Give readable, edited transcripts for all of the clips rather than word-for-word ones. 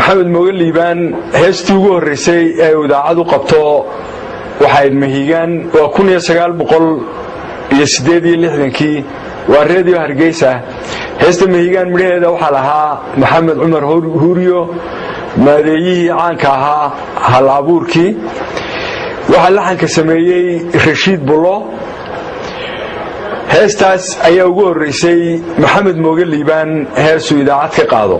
maxamed mooge liibaan heestii ugu horreysay ee idaacadu qabto waxay mahigaan waa 1968 waa radio Hargeysa heesta mahigaan midheeda waxa lahaa maxamed cumar huuriyo maadeeyihii caanka ahaa hal abuurkii waxa laxanka sameeyay Rashiid Bulo heestaas ayaa ugu horreysay maxamed mooge liibaan heesu idaacad ka qaado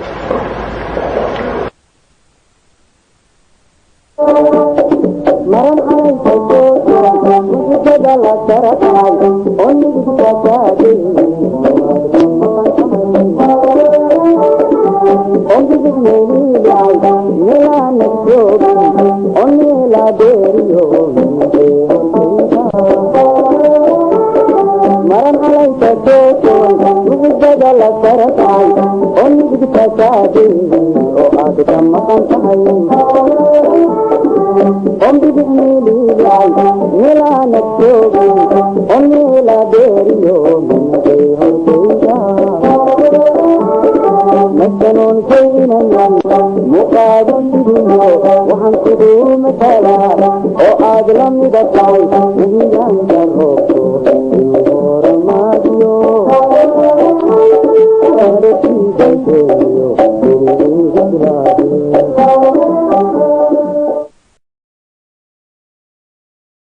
وحن كدوم تلا وآد لم يدفعي